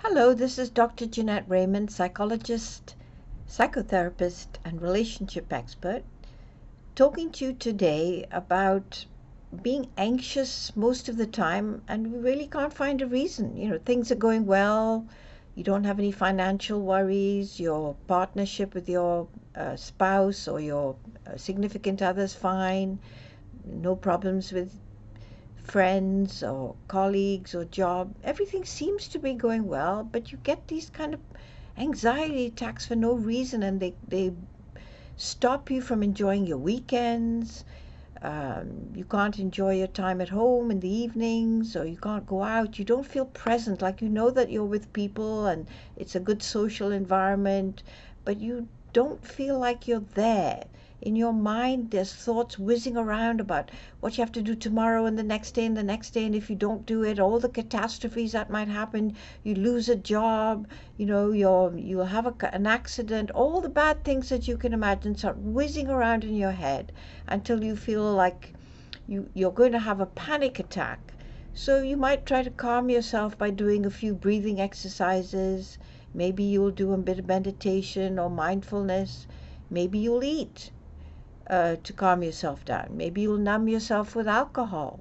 Hello, this is Dr. Jeanette Raymond, psychologist, psychotherapist, and relationship expert, talking to you today about being anxious most of the time, and we really can't find a reason. Things are going well, you don't have any financial worries, your partnership with your spouse or your significant other's fine, no problems with friends or colleagues or job, everything seems to be going well, but you get these kind of anxiety attacks for no reason, and they stop you from enjoying your weekends. You can't enjoy your time at home in the evenings, or you can't go out. You don't feel present, like you know that you're with people and it's a good social environment, but you don't feel like you're there. In your mind, there's thoughts whizzing around about what you have to do tomorrow and the next day and the next day. And if you don't do it, all the catastrophes that might happen, you lose a job, you'll have an accident, all the bad things that you can imagine start whizzing around in your head until you feel like you're going to have a panic attack. So you might try to calm yourself by doing a few breathing exercises. Maybe you'll do a bit of meditation or mindfulness. Maybe you'll eat to calm yourself down. Maybe you'll numb yourself with alcohol.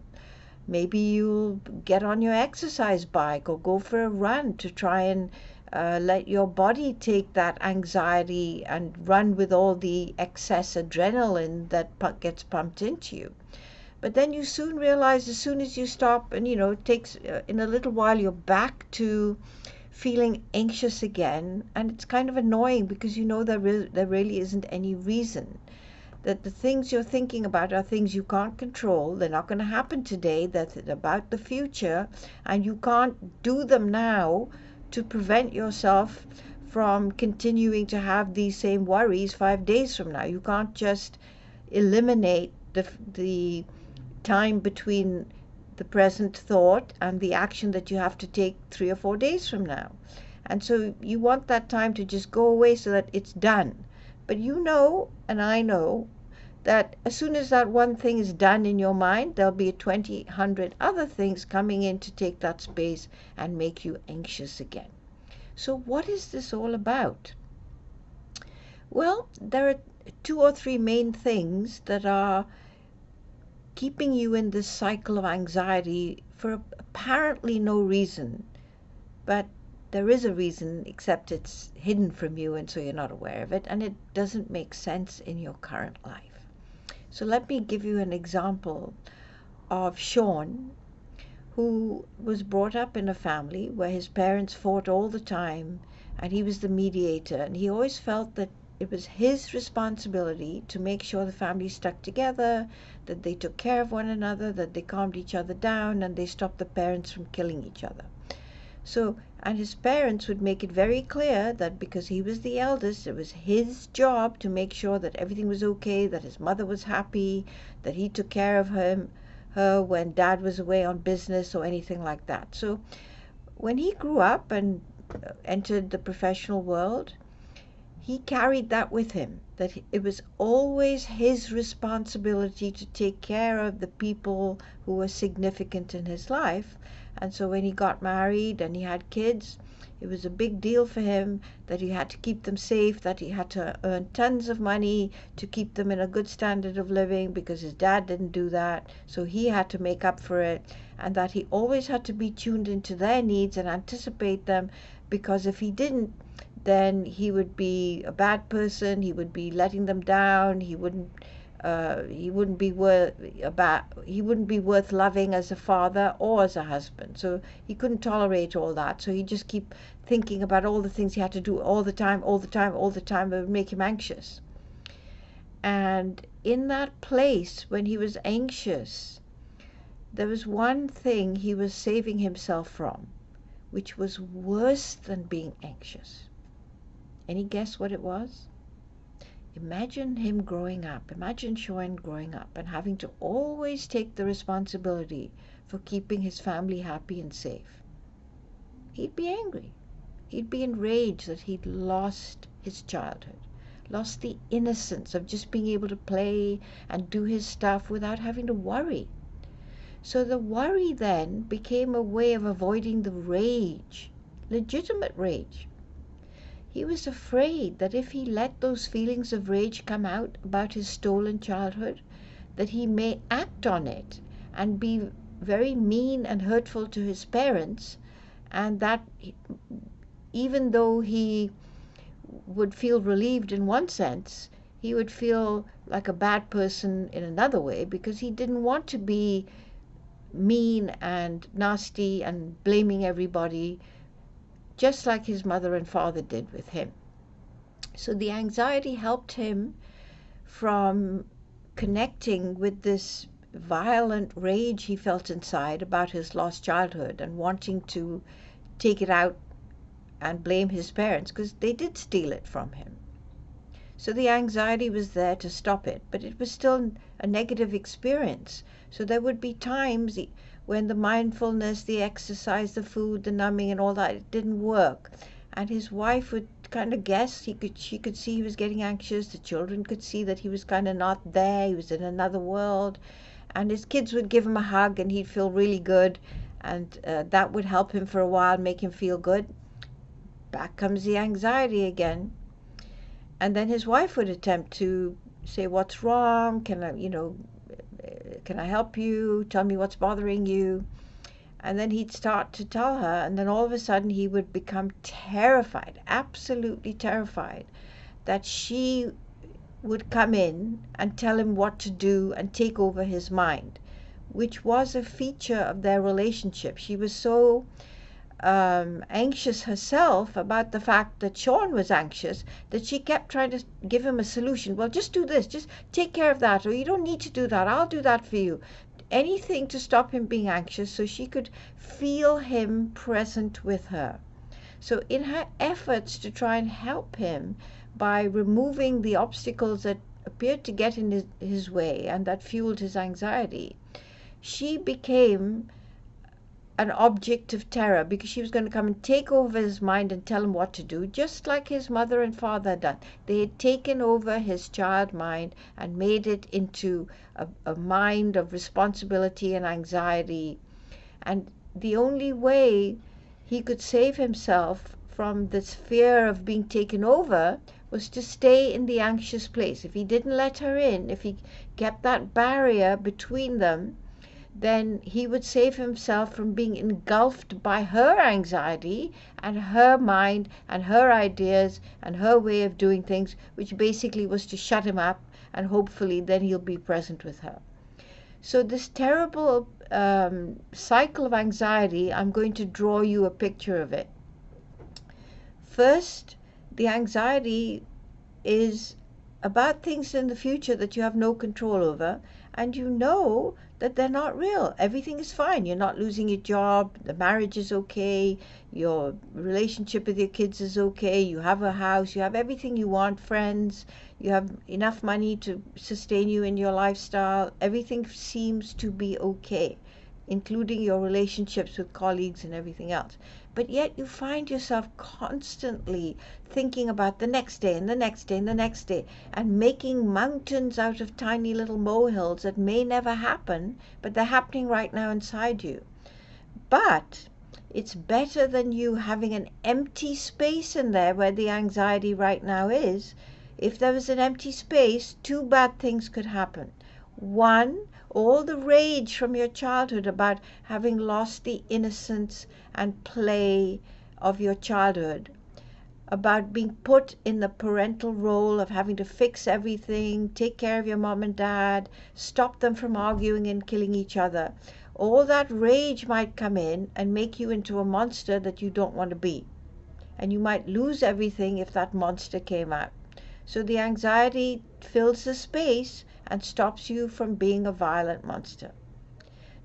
Maybe you'll get on your exercise bike or go for a run to try and let your body take that anxiety and run with all the excess adrenaline that gets pumped into you. But then you soon realize, as soon as you stop, and it takes in a little while, you're back to feeling anxious again, and it's kind of annoying because there really isn't any reason. That the things you're thinking about are things you can't control. They're not going to happen today. That's about the future, and you can't do them now to prevent yourself from continuing to have these same worries 5 days from now. You can't just eliminate the time between the present thought and the action that you have to take 3 or 4 days from now. And so you want that time to just go away so that it's done. But and I know, that as soon as that one thing is done in your mind, there'll be 100 other things coming in to take that space and make you anxious again. So what is this all about? Well, there are 2 or 3 main things that are keeping you in this cycle of anxiety for apparently no reason, but there is a reason, except it's hidden from you, and so you're not aware of it, and it doesn't make sense in your current life. So let me give you an example of Sean, who was brought up in a family where his parents fought all the time, and he was the mediator, and he always felt that it was his responsibility to make sure the family stuck together, that they took care of one another, that they calmed each other down, and they stopped the parents from killing each other. So, and his parents would make it very clear that because he was the eldest, it was his job to make sure that everything was okay, that his mother was happy, that he took care of her when dad was away on business or anything like that. So when he grew up and entered the professional world, he carried that with him, that it was always his responsibility to take care of the people who were significant in his life. And so when he got married and he had kids, it was a big deal for him that he had to keep them safe, that he had to earn tons of money to keep them in a good standard of living because his dad didn't do that. So he had to make up for it, and that he always had to be tuned into their needs and anticipate them, because if he didn't, then he would be a bad person. He would be letting them down. He wouldn't be worth loving as a father or as a husband. So he couldn't tolerate all that. So he'd just keep thinking about all the things he had to do all the time, all the time, all the time. It would make him anxious. And in that place, when he was anxious, there was one thing he was saving himself from, which was worse than being anxious. Any guess what it was? Imagine him growing up. Imagine Sean growing up and having to always take the responsibility for keeping his family happy and safe. He'd be angry. He'd be enraged that he'd lost his childhood, lost the innocence of just being able to play and do his stuff without having to worry. So the worry then became a way of avoiding the rage legitimate rage. He was afraid that if he let those feelings of rage come out about his stolen childhood, that he may act on it and be very mean and hurtful to his parents, and that even though he would feel relieved in one sense, he would feel like a bad person in another way because he didn't want to be mean and nasty and blaming everybody, just like his mother and father did with him. So the anxiety helped him from connecting with this violent rage he felt inside about his lost childhood and wanting to take it out and blame his parents because they did steal it from him. So the anxiety was there to stop it, but it was still a negative experience. So there would be times when the mindfulness, the exercise, the food, the numbing and all that, it didn't work. And his wife would kind of guess, she could see he was getting anxious. The children could see that he was kind of not there. He was in another world. And his kids would give him a hug and he'd feel really good. And that would help him for a while, make him feel good. Back comes the anxiety again. And then his wife would attempt to say, what's wrong? Can I help you? Tell me what's bothering you. And then he'd start to tell her, and then all of a sudden he would become terrified, absolutely terrified, that she would come in and tell him what to do and take over his mind, which was a feature of their relationship. She was so anxious herself about the fact that Sean was anxious that she kept trying to give him a solution. Well, just do this, just take care of that, or you don't need to do that, I'll do that for you. Anything to stop him being anxious so she could feel him present with her. So in her efforts to try and help him by removing the obstacles that appeared to get in his way and that fueled his anxiety, she became an object of terror because she was going to come and take over his mind and tell him what to do, just like his mother and father had done. They had taken over his child mind and made it into a mind of responsibility and anxiety. And the only way he could save himself from this fear of being taken over was to stay in the anxious place. If he didn't let her in, if he kept that barrier between them, then he would save himself from being engulfed by her anxiety and her mind and her ideas and her way of doing things, which basically was to shut him up, and hopefully then he'll be present with her. So this terrible cycle of anxiety, I'm going to draw you a picture of it. First, the anxiety is about things in the future that you have no control over, and you know that they're not real. Everything is fine. You're not losing your job. The marriage is okay. Your relationship with your kids is okay. You have a house. You have everything you want, friends. You have enough money to sustain you in your lifestyle. Everything seems to be okay, including your relationships with colleagues and everything else. But yet you find yourself constantly thinking about the next day and the next day and the next day, and making mountains out of tiny little molehills that may never happen, but they're happening right now inside you. But it's better than you having an empty space in there where the anxiety right now is. If there was an empty space, two bad things could happen. One, all the rage from your childhood about having lost the innocence and play of your childhood, about being put in the parental role of having to fix everything, take care of your mom and dad, stop them from arguing and killing each other. All that rage might come in and make you into a monster that you don't want to be. And you might lose everything if that monster came out. So the anxiety fills the space and stops you from being a violent monster.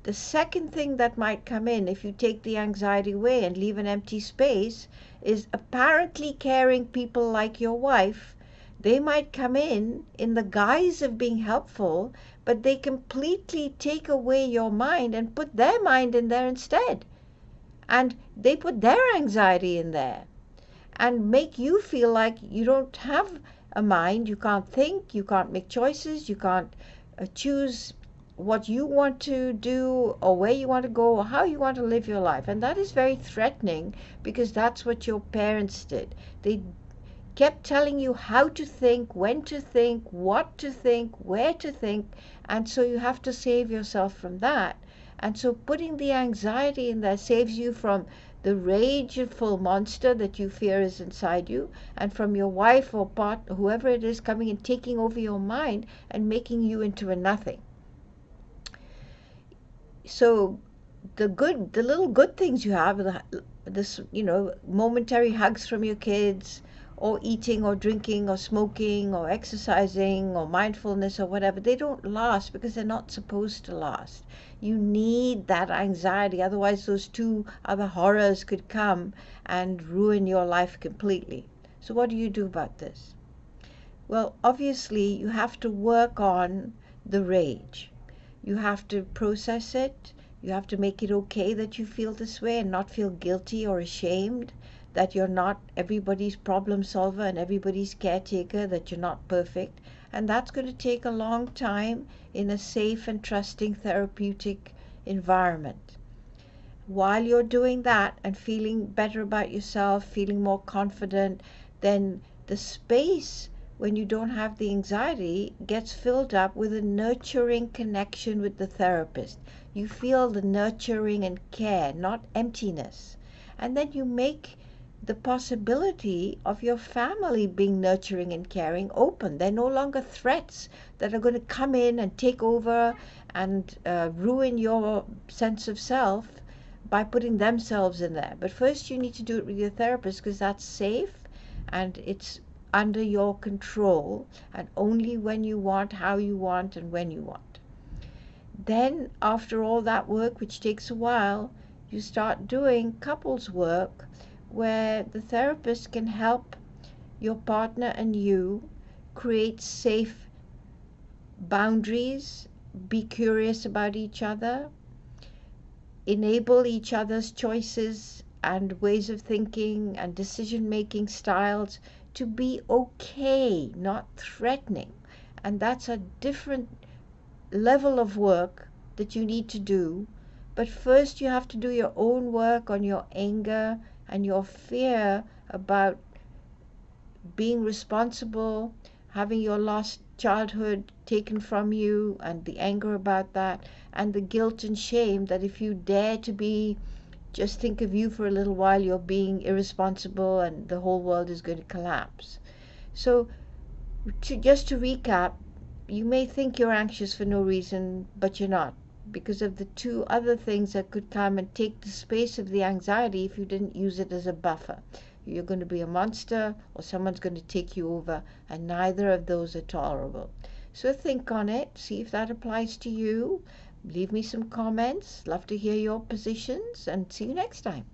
The second thing that might come in if you take the anxiety away and leave an empty space is apparently caring people like your wife. They might come in the guise of being helpful, but they completely take away your mind and put their mind in there instead. And they put their anxiety in there and make you feel like you don't have a mind, you can't think, you can't make choices, you can't choose what you want to do or where you want to go or how you want to live your life. And that is very threatening because that's what your parents did. They kept telling you how to think, when to think, what to think, where to think, and so you have to save yourself from that. And so putting the anxiety in there saves you from the rageful monster that you fear is inside you, and from your wife or partner, whoever it is, coming and taking over your mind and making you into a nothing. So the little good things you have, this, momentary hugs from your kids, or eating or drinking or smoking or exercising or mindfulness or whatever, they don't last because they're not supposed to last. You need that anxiety, otherwise those two other horrors could come and ruin your life completely. So what do you do about this? Well, obviously you have to work on the rage. You have to process it. You have to make it okay that you feel this way and not feel guilty or ashamed that you're not everybody's problem solver and everybody's caretaker, that you're not perfect. And that's going to take a long time in a safe and trusting therapeutic environment. While you're doing that and feeling better about yourself, feeling more confident, then the space when you don't have the anxiety gets filled up with a nurturing connection with the therapist. You feel the nurturing and care, not emptiness. And then you make the possibility of your family being nurturing and caring open. They're no longer threats that are going to come in and take over and ruin your sense of self by putting themselves in there. But first you need to do it with your therapist because that's safe and it's under your control, and only when you want, how you want, and when you want. Then after all that work, which takes a while, you start doing couples work where the therapist can help your partner and you create safe boundaries, be curious about each other, enable each other's choices and ways of thinking and decision-making styles to be okay, not threatening. And that's a different level of work that you need to do. But first you have to do your own work on your anger and your fear about being responsible, having your lost childhood taken from you, and the anger about that, and the guilt and shame that if you dare to be, just think of you for a little while, you're being irresponsible and the whole world is going to collapse. So just to recap, you may think you're anxious for no reason, but you're not, because of the two other things that could come and take the space of the anxiety if you didn't use it as a buffer. You're going to be a monster or someone's going to take you over, and neither of those are tolerable. So think on it, see if that applies to you. Leave me some comments. Love to hear your positions, and see you next time.